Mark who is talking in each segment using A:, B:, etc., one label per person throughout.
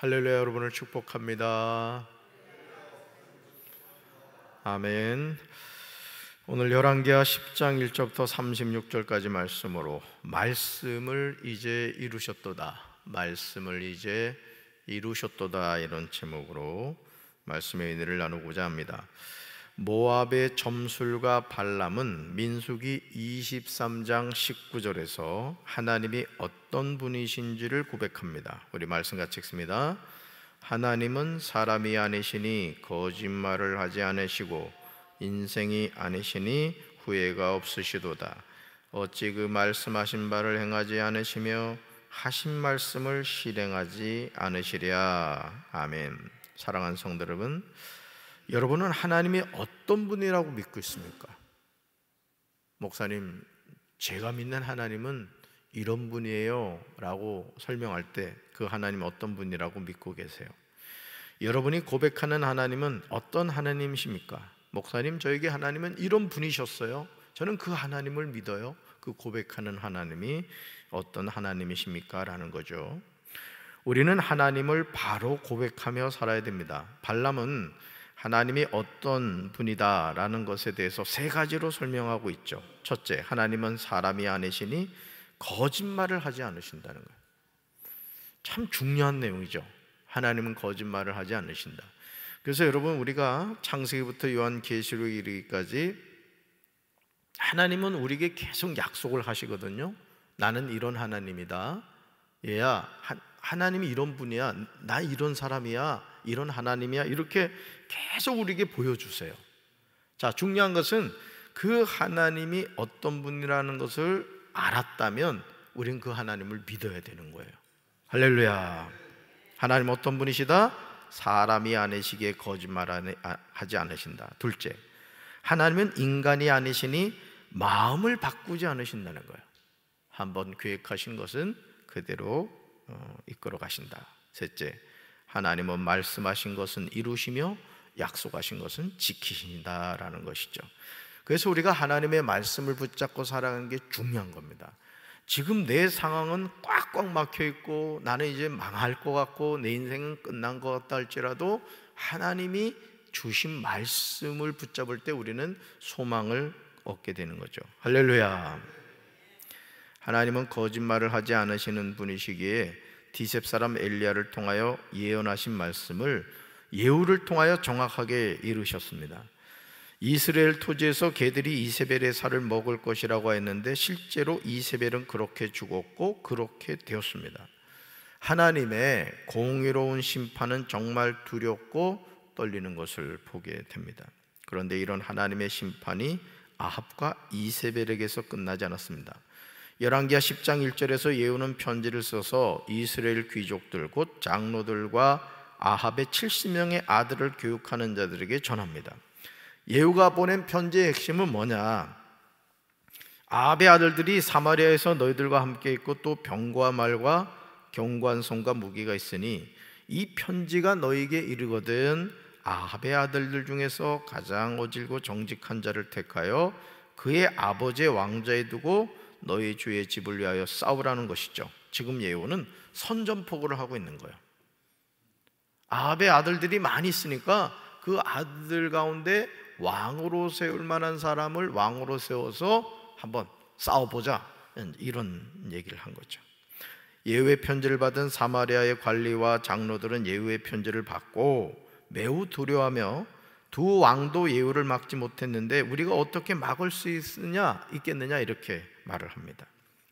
A: 할렐루야. 여러분을 축복합니다. 아멘. 오늘 열왕기하 10장 1절부터 36절까지 말씀으로 말씀을 이제 이루셨도다, 말씀을 이제 이루셨도다, 이런 제목으로 말씀의 은혜를 나누고자 합니다. 모압의 점술과 발람은 민수기 23장 19절에서 하나님이 어떤 분이신지를 고백합니다. 우리 말씀 같이 읽습니다. 하나님은 사람이 아니시니 거짓말을 하지 않으시고 인생이 아니시니 후회가 없으시도다. 어찌 그 말씀하신 바를 행하지 않으시며 하신 말씀을 실행하지 않으시랴. 아멘. 사랑하는 성도 여러분, 여러분은 하나님이 어떤 분이라고 믿고 있습니까? 목사님, 제가 믿는 하나님은 이런 분이에요 라고 설명할 때 그 하나님 어떤 분이라고 믿고 계세요? 여러분이 고백하는 하나님은 어떤 하나님이십니까? 목사님, 저에게 하나님은 이런 분이셨어요. 저는 그 하나님을 믿어요. 그 고백하는 하나님이 어떤 하나님이십니까? 라는 거죠. 우리는 하나님을 바로 고백하며 살아야 됩니다. 발람은 하나님이 어떤 분이다 라는 것에 대해서 세 가지로 설명하고 있죠. 첫째, 하나님은 사람이 아니시니 거짓말을 하지 않으신다는 거예요. 참 중요한 내용이죠. 하나님은 거짓말을 하지 않으신다. 그래서 여러분, 우리가 창세기부터 요한계시록 이르기까지 하나님은 우리에게 계속 약속을 하시거든요. 나는 이런 하나님이다. 얘야, 하나님이 이런 분이야. 나 이런 사람이야. 이런 하나님이야. 이렇게 계속 우리에게 보여주세요. 자, 중요한 것은 그 하나님이 어떤 분이라는 것을 알았다면 우리는 그 하나님을 믿어야 되는 거예요. 할렐루야. 하나님 어떤 분이시다? 사람이 아니시기에 거짓말하지 않으신다. 둘째, 하나님은 인간이 아니시니 마음을 바꾸지 않으신다는 거예요. 한번 계획하신 것은 그대로 이끌어 가신다. 셋째, 하나님은 말씀하신 것은 이루시며 약속하신 것은 지키신다라는 것이죠. 그래서 우리가 하나님의 말씀을 붙잡고 살아가는 게 중요한 겁니다. 지금 내 상황은 꽉꽉 막혀 있고 나는 이제 망할 것 같고 내 인생은 끝난 것 같다 할지라도 하나님이 주신 말씀을 붙잡을 때 우리는 소망을 얻게 되는 거죠. 할렐루야. 하나님은 거짓말을 하지 않으시는 분이시기에 디셉 사람 엘리야를 통하여 예언하신 말씀을 예후를 통하여 정확하게 이루셨습니다. 이스라엘 토지에서 개들이 이세벨의 살을 먹을 것이라고 했는데 실제로 이세벨은 그렇게 죽었고 그렇게 되었습니다. 하나님의 공의로운 심판은 정말 두렵고 떨리는 것을 보게 됩니다. 그런데 이런 하나님의 심판이 아합과 이세벨에게서 끝나지 않았습니다. 열왕기하 10장 1절에서 예후는 편지를 써서 이스라엘 귀족들 곧 장로들과 아합의 70명의 아들을 교육하는 자들에게 전합니다. 예후가 보낸 편지의 핵심은 뭐냐? 아합의 아들들이 사마리아에서 너희들과 함께 있고 또 병과 말과 견고한 손과 무기가 있으니 이 편지가 너희에게 이르거든 아합의 아들들 중에서 가장 어질고 정직한 자를 택하여 그의 아버지의 왕좌에 두고 너희 주의 집을 위하여 싸우라는 것이죠. 지금 예후는 선전포고를 하고 있는 거예요. 아합의 아들들이 많이 있으니까 그 아들 가운데 왕으로 세울 만한 사람을 왕으로 세워서 한번 싸워보자, 이런 얘기를 한 거죠. 예후의 편지를 받은 사마리아의 관리와 장로들은 예후의 편지를 받고 매우 두려워하며 두 왕도 예후를 막지 못했는데 우리가 어떻게 막을 수 있겠느냐 이렇게 말을 합니다.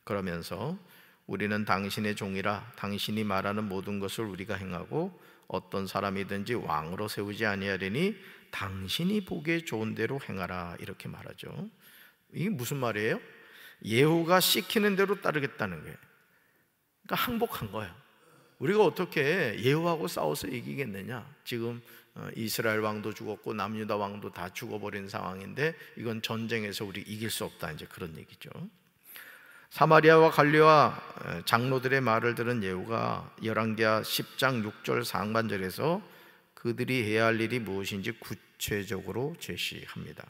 A: 그러면서 우리는 당신의 종이라 당신이 말하는 모든 것을 우리가 행하고 어떤 사람이든지 왕으로 세우지 아니하리니 당신이 보기에 좋은 대로 행하라, 이렇게 말하죠. 이게 무슨 말이에요? 예후가 시키는 대로 따르겠다는 거예요. 그러니까 항복한 거예요. 우리가 어떻게 예후하고 싸워서 이기겠느냐? 지금 이스라엘 왕도 죽었고 남유다 왕도 다 죽어버린 상황인데 이건 전쟁에서 우리 이길 수 없다, 이제 그런 얘기죠. 사마리아와 관리와 장로들의 말을 들은 예후가 열왕기하 10장 6절 상반절에서 그들이 해야 할 일이 무엇인지 구체적으로 제시합니다.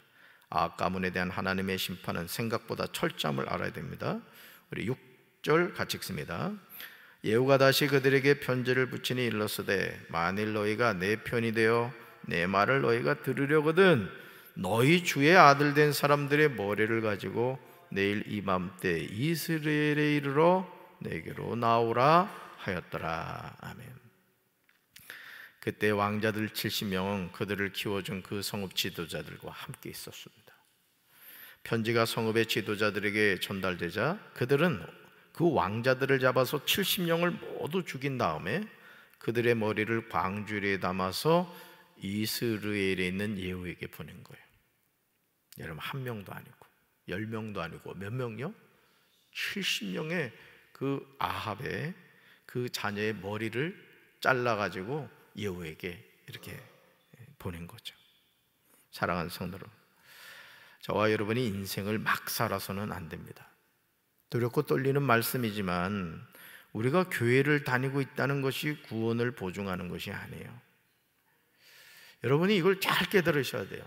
A: 아합 가문에 대한 하나님의 심판은 생각보다 철저함을 알아야 됩니다. 우리 6절 같이 읽습니다. 예후가 다시 그들에게 편지를 붙이니 일렀으되 만일 너희가 내 편이 되어 내 말을 너희가 들으려거든 너희 주의 아들 된 사람들의 머리를 가지고 내일 이맘때 이스라엘에 이르러 내게로 나오라 하였더라. 아멘. 그때 왕자들 70명은 그들을 키워준 그 성읍 지도자들과 함께 있었습니다. 편지가 성읍의 지도자들에게 전달되자 그들은 그 왕자들을 잡아서 70명을 모두 죽인 다음에 그들의 머리를 광주리에 담아서 이스라엘에 있는 예후에게 보낸 거예요. 여러분, 한 명도 아니고 10명도 아니고 몇 명이요? 70명의 그 아합의 그 자녀의 머리를 잘라가지고 예후에게 이렇게 보낸 거죠. 사랑하는 성도 여러분, 저와 여러분이 인생을 막 살아서는 안 됩니다. 두렵고 떨리는 말씀이지만 우리가 교회를 다니고 있다는 것이 구원을 보증하는 것이 아니에요. 여러분이 이걸 잘 깨달으셔야 돼요.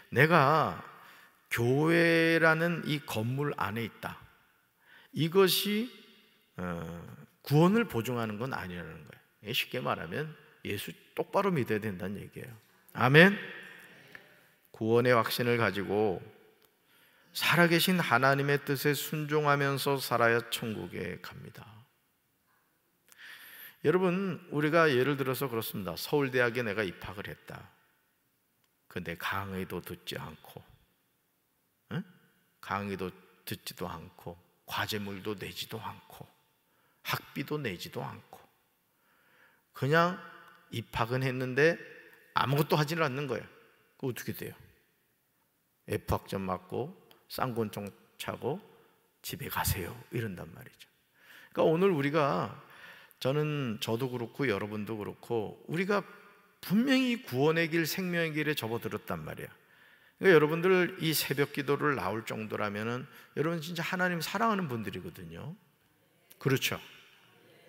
A: 내가 교회라는 이 건물 안에 있다, 이것이 구원을 보증하는 건 아니라는 거예요. 쉽게 말하면 예수 똑바로 믿어야 된다는 얘기예요. 아멘. 구원의 확신을 가지고 살아계신 하나님의 뜻에 순종하면서 살아야 천국에 갑니다. 여러분, 우리가 예를 들어서 그렇습니다. 서울대학에 내가 입학을 했다. 근데 강의도 듣지 않고, 강의도 듣지도 않고, 과제물도 내지도 않고, 학비도 내지도 않고, 그냥 입학은 했는데 아무것도 하지를 않는 거예요. 그거 어떻게 돼요? F학점 맞고 쌍권총 차고 집에 가세요, 이런단 말이죠. 그러니까 오늘 저도 그렇고 여러분도 그렇고 우리가 분명히 구원의 길, 생명의 길에 접어들었단 말이에요. 그러니까 여러분들 이 새벽 기도를 나올 정도라면은 여러분 진짜 하나님 사랑하는 분들이거든요. 그렇죠?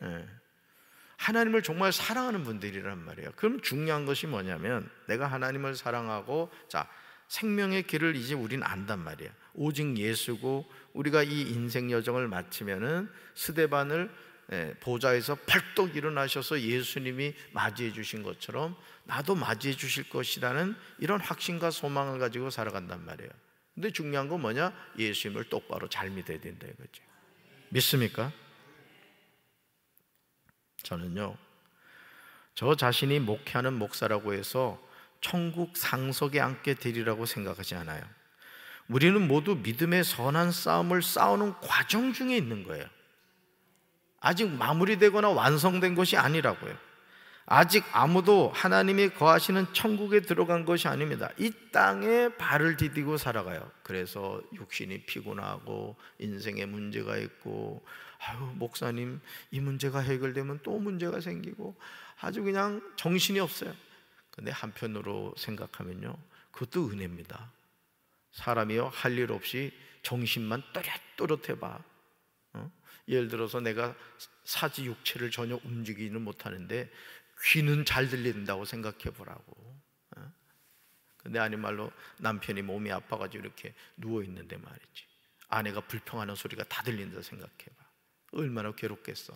A: 네. 하나님을 정말 사랑하는 분들이란 말이에요. 그럼 중요한 것이 뭐냐면 내가 하나님을 사랑하고 생명의 길을 이제 우리는 안단 말이에요. 오직 예수고 우리가 이 인생 여정을 마치면은 스데반을 보좌에서 벌떡 일어나셔서 예수님이 맞이해 주신 것처럼 나도 맞이해 주실 것이라는 이런 확신과 소망을 가지고 살아간단 말이에요. 근데 중요한 건 뭐냐? 예수님을 똑바로 잘 믿어야 된다 이거죠. 믿습니까? 저는요, 저 자신이 목회하는 목사라고 해서 천국 상석에 앉게 되리라고 생각하지 않아요. 우리는 모두 믿음의 선한 싸움을 싸우는 과정 중에 있는 거예요. 아직 마무리되거나 완성된 것이 아니라고요. 아직 아무도 하나님이 거하시는 천국에 들어간 것이 아닙니다. 이 땅에 발을 디디고 살아가요. 그래서 육신이 피곤하고 인생에 문제가 있고, 목사님 이 문제가 해결되면 또 문제가 생기고 아주 그냥 정신이 없어요. 근데 한편으로 생각하면요, 그것도 은혜입니다. 사람이요, 할 일 없이 정신만 또렷또렷해봐. 예를 들어서 내가 사지 육체를 전혀 움직이지는 못하는데 귀는 잘 들린다고 생각해 보라고. 근데 아닌 말로 남편이 몸이 아파가지고 이렇게 누워있는데 말이지, 아내가 불평하는 소리가 다 들린다 생각해봐. 얼마나 괴롭겠어.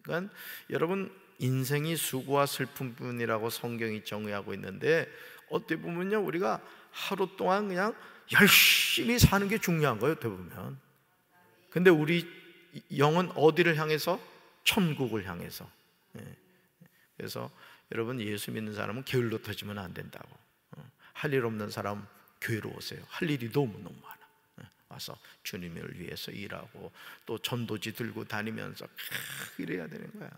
A: 그러니까 여러분, 인생이 수고와 슬픔뿐이라고 성경이 정의하고 있는데 어떻게 보면요, 우리가 하루 동안 그냥 열심히 사는 게 중요한 거예요, 어떻게 보면. 근데 우리 영은 어디를 향해서? 천국을 향해서. 그래서 여러분, 예수 믿는 사람은 게을러 터지면 안 된다고. 할 일 없는 사람 교회로 오세요. 할 일이 너무너무 많아. 와서 주님을 위해서 일하고 또 전도지 들고 다니면서 이래야 되는 거야.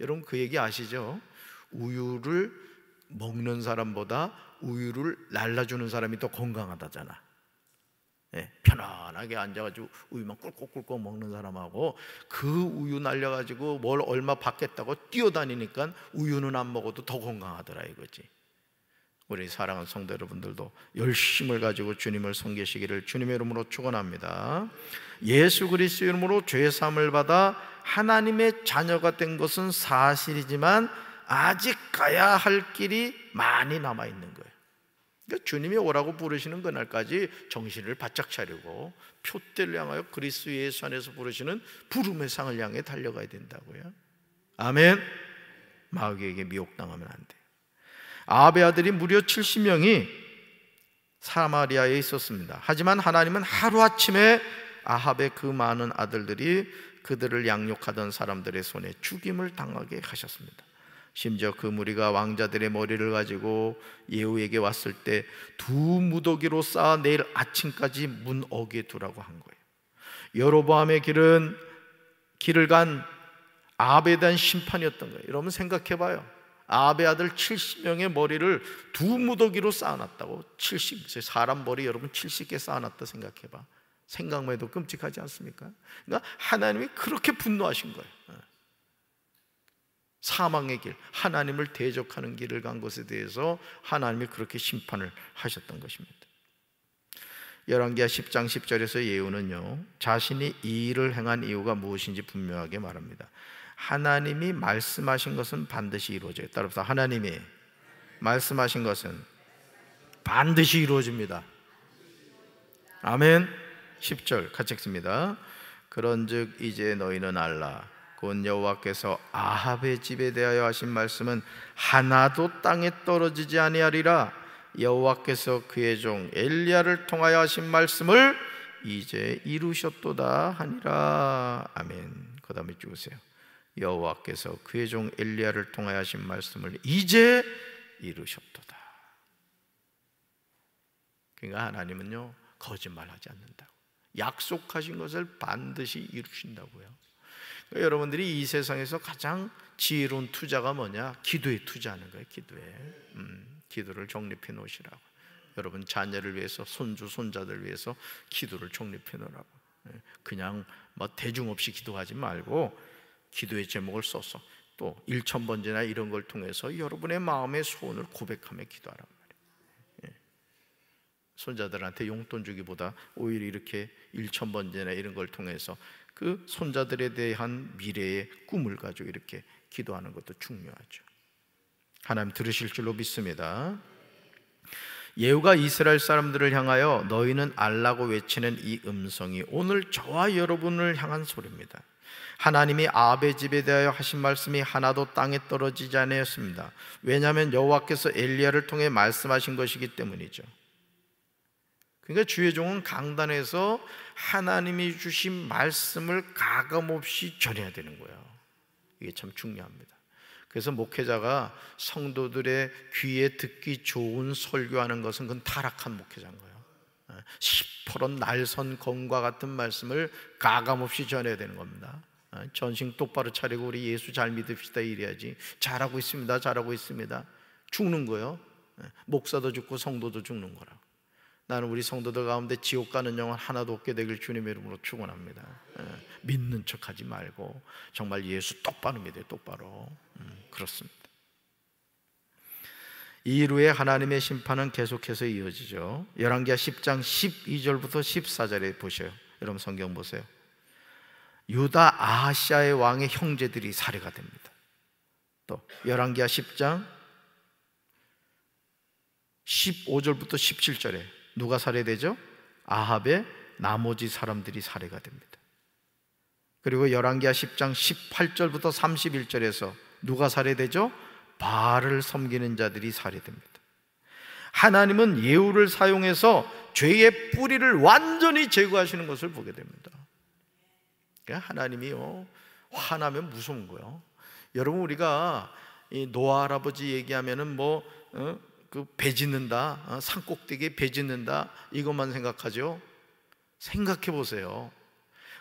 A: 여러분, 그 얘기 아시죠? 우유를 먹는 사람보다 우유를 날라주는 사람이 더 건강하다잖아. 편안하게 앉아가지고 우유만 꿀꺽꿀꺽 먹는 사람하고 그 우유 날려가지고 뭘 얼마 받겠다고 뛰어다니니까 우유는 안 먹어도 더 건강하더라 이거지. 우리 사랑하는 성도 여러분들도 열심을 가지고 주님을 섬기시기를 주님의 이름으로 축원합니다. 예수 그리스도 이름으로 죄 사함을 받아 하나님의 자녀가 된 것은 사실이지만 아직 가야 할 길이 많이 남아 있는 거예요. 그러니까 주님이 오라고 부르시는 그날까지 정신을 바짝 차리고 표대를 향하여 그리스도 예수 안에서 부르시는 부름의 상을 향해 달려가야 된다고요. 아멘. 마귀에게 미혹당하면 안 돼요. 아합의 아들이 무려 70명이 사마리아에 있었습니다. 하지만 하나님은 하루아침에 아합의 그 많은 아들들이 그들을 양육하던 사람들의 손에 죽임을 당하게 하셨습니다. 심지어 그 무리가 왕자들의 머리를 가지고 예후에게 왔을 때 두 무더기로 쌓아 내일 아침까지 문 어귀에 두라고 한 거예요. 여로보암의 길을 간 아합에 대한 심판이었던 거예요. 여러분 생각해 봐요. 아합의 아들 70명의 머리를 두 무더기로 쌓아놨다고. 70, 사람 머리 여러분 70개 쌓아놨다 생각해 봐. 생각만 해도 끔찍하지 않습니까? 그러니까 하나님이 그렇게 분노하신 거예요. 사망의 길, 하나님을 대적하는 길을 간 것에 대해서 하나님이 그렇게 심판을 하셨던 것입니다. 열왕기하 10장 10절에서 예후는요, 자신이 이 일을 행한 이유가 무엇인지 분명하게 말합니다. 하나님이 말씀하신 것은 반드시 이루어져요. 따라서 하나님이 말씀하신 것은 반드시 이루어집니다. 아멘. 10절 같이 읽습니다. 그런즉 이제 너희는 알라. 곧 여호와께서 아합의 집에 대하여 하신 말씀은 하나도 땅에 떨어지지 아니하리라. 여호와께서 그의 종 엘리야를 통하여 하신 말씀을 이제 이루셨도다 하니라. 아멘. 그 다음에 찍으세요. 여호와께서 그의 종 엘리야를 통하여 하신 말씀을 이제 이루셨도다. 그러니까 하나님은요 거짓말하지 않는다고. 약속하신 것을 반드시 이루신다고요. 그러니까 여러분들이 이 세상에서 가장 지혜로운 투자가 뭐냐? 기도에 투자하는 거예요. 기도를 정립해 놓으시라고. 여러분 자녀를 위해서, 손주 손자들 위해서 기도를 정립해 놓으라고. 그냥 뭐 대중 없이 기도하지 말고 기도의 제목을 써서 또 1000번제나 이런 걸 통해서 여러분의 마음의 소원을 고백하며 기도하라고 말이에요. 손자들한테 용돈 주기보다 오히려 이렇게 1000번제나 이런 걸 통해서 그 손자들에 대한 미래의 꿈을 가지고 이렇게 기도하는 것도 중요하죠. 하나님 들으실 줄로 믿습니다. 예후가 이스라엘 사람들을 향하여 너희는 알라고 외치는 이 음성이 오늘 저와 여러분을 향한 소리입니다. 하나님이 아합의 집에 대하여 하신 말씀이 하나도 땅에 떨어지지 아니었습니다. 왜냐하면 여호와께서 엘리야를 통해 말씀하신 것이기 때문이죠. 그러니까 주의 종은 강단에서 하나님이 주신 말씀을 가감없이 전해야 되는 거예요. 이게 참 중요합니다. 그래서 목회자가 성도들의 귀에 듣기 좋은 설교하는 것은 그건 타락한 목회자인 거예요. 시퍼런 날선 검과 같은 말씀을 가감없이 전해야 되는 겁니다. 전신 똑바로 차리고 우리 예수 잘 믿읍시다 이래야지. 잘하고 있습니다, 잘하고 있습니다. 죽는 거예요. 목사도 죽고 성도도 죽는 거라. 나는 우리 성도들 가운데 지옥 가는 영혼 하나도 없게 되길 주님의 이름으로 축원합니다. 믿는 척하지 말고 정말 예수 똑바로 믿어요. 똑바로. 그렇습니다. 이후에 하나님의 심판은 계속해서 이어지죠. 열왕기하 10장 12절부터 14절에 보셔요. 여러분 성경 보세요. 유다 아하시아의 왕의 형제들이 살해가 됩니다. 또 열왕기하 10장 15절부터 17절에 누가 살해되죠? 아합의 나머지 사람들이 살해가 됩니다. 그리고 열왕기하 10장 18절부터 31절에서 누가 살해되죠? 바알을 섬기는 자들이 살해됩니다. 하나님은 예후를 사용해서 죄의 뿌리를 완전히 제거하시는 것을 보게 됩니다. 하나님이요 화나면 무서운 거예요. 여러분 우리가 이 노아 할아버지 얘기하면은 그 배 짓는다, 산꼭대기에 배 짓는다 이것만 생각하죠. 생각해 보세요.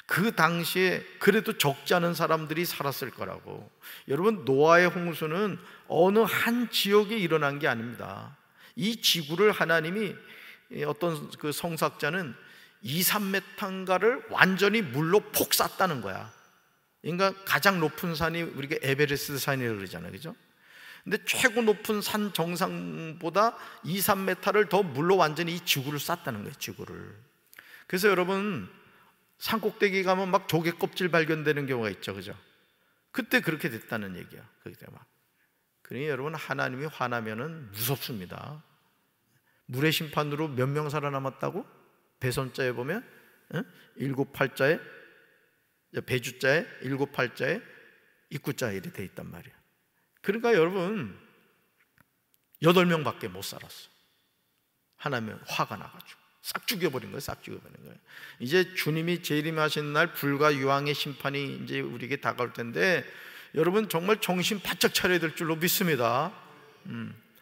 A: 그 당시에 그래도 적지 않은 사람들이 살았을 거라고. 여러분 노아의 홍수는 어느 한 지역에 일어난 게 아닙니다. 이 지구를 하나님이 어떤 그 성사학자는 2-3m인가를 완전히 물로 폭 쌌다는 거야. 그러니까 가장 높은 산이 우리가 에베레스트 산이라고 그러잖아요, 그죠? 근데 최고 높은 산 정상보다 2-3m를 더 물로 완전히 이 지구를 쌌다는 거예요, 지구를. 그래서 여러분 산꼭대기 가면 막 조개 껍질 발견되는 경우가 있죠, 그죠? 그때 그렇게 됐다는 얘기야. 그때 막. 그러니 여러분 하나님이 화나면은 무섭습니다. 물의 심판으로 몇 명 살아남았다고? 배선자에 보면 7팔자에, 배주자에 7팔자에 입구자에 이렇게 돼 있단 말이에요. 그러니까 여러분 8명밖에 못 살았어. 하나님은 화가 나가지고 싹 죽여버린 거예요. 싹 죽여버린 거예요. 이제 주님이 재림하신 날 불과 유황의 심판이 이제 우리에게 다가올 텐데, 여러분 정말 정신 바짝 차려야 될 줄로 믿습니다.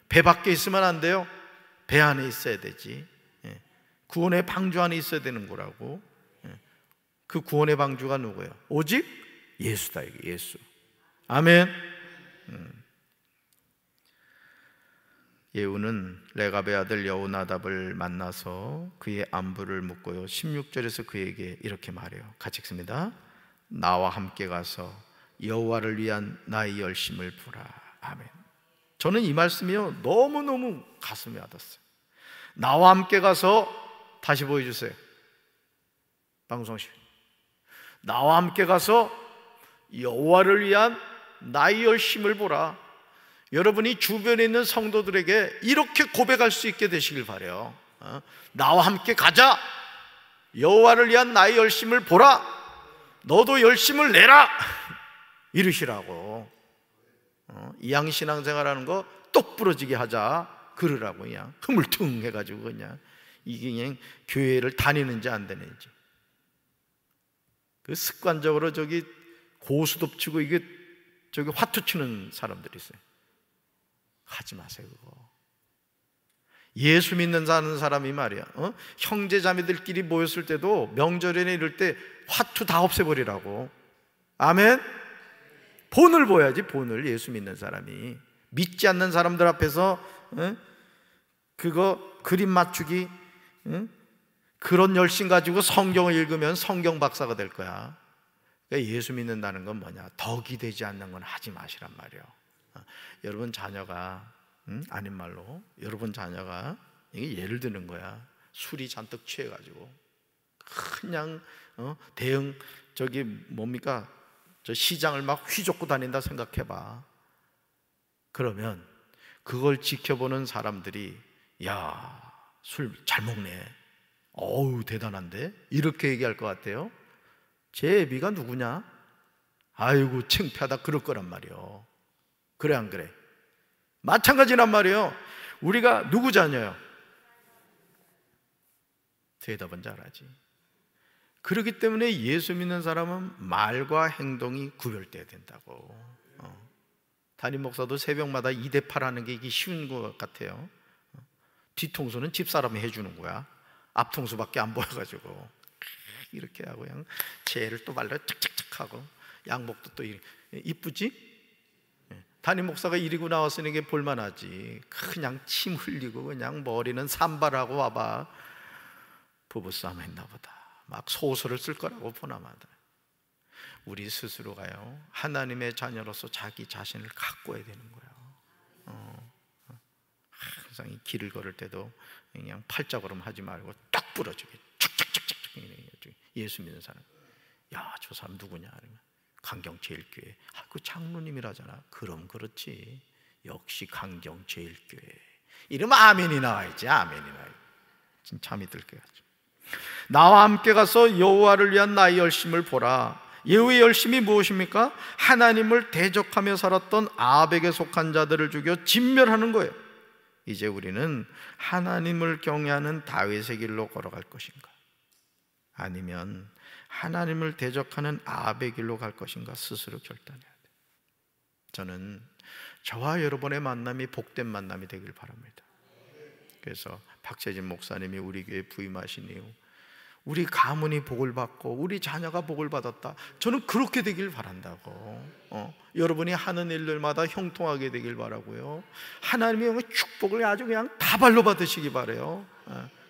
A: 배 밖에 있으면 안 돼요. 배 안에 있어야 되지. 구원의 방주 안에 있어야 되는 거라고. 그 구원의 방주가 누구예요? 오직 예수다. 이게 예수. 아멘. 예후는 레갑의 아들 여호나답을 만나서 그의 안부를 묻고요, 16절에서 그에게 이렇게 말해요. 같이 읽습니다. 나와 함께 가서 여호와를 위한 나의 열심을 보라. 아멘. 저는 이 말씀이요 너무너무 가슴에 와닿았어요. 나와 함께 가서, 다시 보여주세요. 방송실. 나와 함께 가서 여호와를 위한 나의 열심을 보라. 여러분이 주변에 있는 성도들에게 이렇게 고백할 수 있게 되시길 바라요. 나와 함께 가자. 여호와를 위한 나의 열심을 보라. 너도 열심을 내라. 이러시라고. 이양 신앙생활하는 거 똑 부러지게 하자. 그러라고. 그냥 흐물퉁 해가지고 그냥 이게 그냥 교회를 다니는지 안 다니는지, 그 습관적으로 저기 고수톱 치고 이게 저기 화투 치는 사람들이 있어요. 하지 마세요 그거. 예수 믿는 사는 사람이 말이야, 형제 자매들끼리 모였을 때도 명절에는 이럴 때 화투 다 없애버리라고. 아멘. 본을 보여야지, 본을. 예수 믿는 사람이 믿지 않는 사람들 앞에서 그거 그림 맞추기, 그런 열심 가지고 성경을 읽으면 성경 박사가 될 거야. 그러니까 예수 믿는다는 건 뭐냐? 덕이 되지 않는 건 하지 마시란 말이에요. 여러분 자녀가, 아닌 말로 여러분 자녀가, 이게 예를 드는 거야, 술이 잔뜩 취해가지고 그냥 대형 저기 뭡니까, 저 시장을 막 휘젓고 다닌다 생각해봐. 그러면 그걸 지켜보는 사람들이 야, 술 잘 먹네, 어우 대단한데, 이렇게 얘기할 것 같아요. 제 애비가 누구냐? 아이고 창피하다 그럴 거란 말이에요. 그래 안 그래? 마찬가지란 말이에요. 우리가 누구 자녀예요? 대답은 잘하지. 그렇기 때문에 예수 믿는 사람은 말과 행동이 구별돼야 된다고. 담임 목사도 새벽마다 2대8 하는 게 이게 쉬운 것 같아요. 뒤통수는 집사람이 해주는 거야. 앞통수밖에 안 보여가지고 이렇게 하고 그냥 재를 또 발라 착착착 하고, 양복도 또 이쁘지? 담임 목사가 이리고 나왔으니 이게 볼만하지. 그냥 침 흘리고 그냥 머리는 산발하고 와봐. 부부싸움 했나 보다. 막 소설을 쓸 거라고 보나마다. 우리 스스로가요, 하나님의 자녀로서 자기 자신을 가꿔야 되는 거예요. 항상 이 길을 걸을 때도 그냥 팔자걸음 하지 말고 딱 부러지게 착착착착. 예수 믿는 사람, 야, 저 사람 누구냐? 강경제일교회. 그 장로님이라잖아. 그럼 그렇지. 역시 강경제일교회. 이러면 아멘이 나와야지. 아멘이 나와야지. 진짜 믿을 거야. 나와 함께 가서 여호와를 위한 나의 열심을 보라. 예후의 열심이 무엇입니까? 하나님을 대적하며 살았던 아합에게 속한 자들을 죽여 진멸하는 거예요. 이제 우리는 하나님을 경외하는 다윗의 길로 걸어갈 것인가, 아니면 하나님을 대적하는 아합의 길로 갈 것인가 스스로 결단해야 돼요. 저는 저와 여러분의 만남이 복된 만남이 되길 바랍니다. 그래서 박재진 목사님이 우리 교회에 부임하신 이후 우리 가문이 복을 받고 우리 자녀가 복을 받았다, 저는 그렇게 되길 바란다고. 여러분이 하는 일들마다 형통하게 되길 바라고요. 하나님의 축복을 아주 그냥 다발로 받으시기 바라요.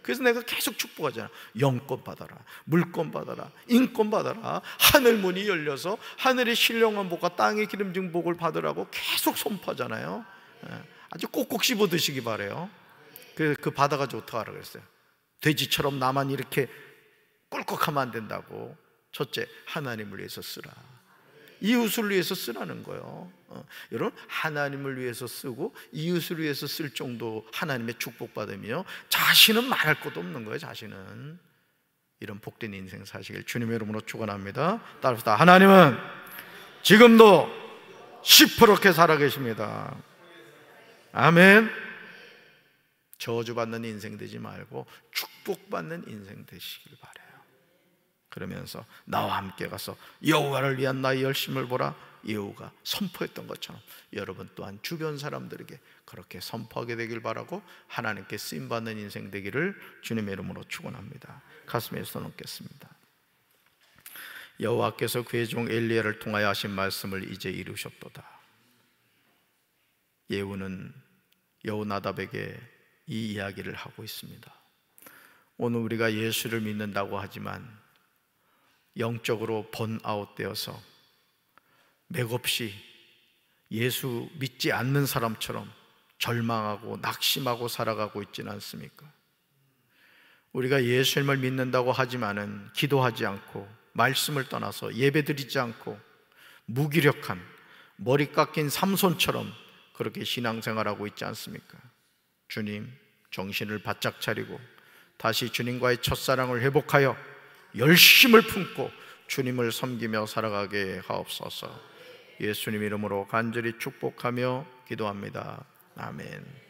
A: 그래서 내가 계속 축복하잖아. 영권 받아라, 물권 받아라, 인권 받아라. 하늘 문이 열려서 하늘의 신령한 복과 땅의 기름진 복을 받으라고 계속 선포하잖아요. 아주 꼭꼭 씹어 드시기 바라요. 그 받아가지고 어떡하라 그랬어요? 돼지처럼 나만 이렇게 꿀꺽하면 안 된다고. 첫째, 하나님을 위해서 쓰라. 이웃을 위해서 쓰라는 거예요. 여러분, 하나님을 위해서 쓰고 이웃을 위해서 쓸 정도 하나님의 축복받으며 자신은 말할 것도 없는 거예요. 자신은. 이런 복된 인생 사시길 주님의 이름으로 축원합니다. 따라서 하나님은 지금도 시퍼렇게 살아계십니다. 아멘. 저주받는 인생 되지 말고 축복받는 인생 되시길 바라요. 그러면서 나와 함께 가서 여호와를 위한 나의 열심을 보라, 예후가 선포했던 것처럼 여러분 또한 주변 사람들에게 그렇게 선포하게 되길 바라고 하나님께 쓰임받는 인생 되기를 주님의 이름으로 축원합니다. 가슴에 손 얹겠습니다. 여호와께서 그의 종 엘리야를 통하여 하신 말씀을 이제 이루셨도다. 예후는 여호나답에게 이 이야기를 하고 있습니다. 오늘 우리가 예수를 믿는다고 하지만 영적으로 번아웃 되어서 맥없이 예수 믿지 않는 사람처럼 절망하고 낙심하고 살아가고 있지는 않습니까? 우리가 예수님을 믿는다고 하지만은 기도하지 않고 말씀을 떠나서 예배드리지 않고 무기력한 머리 깎인 삼손처럼 그렇게 신앙생활하고 있지 않습니까? 주님, 정신을 바짝 차리고 다시 주님과의 첫사랑을 회복하여 열심을 품고 주님을 섬기며 살아가게 하옵소서. 예수님 이름으로 간절히 축복하며 기도합니다. 아멘.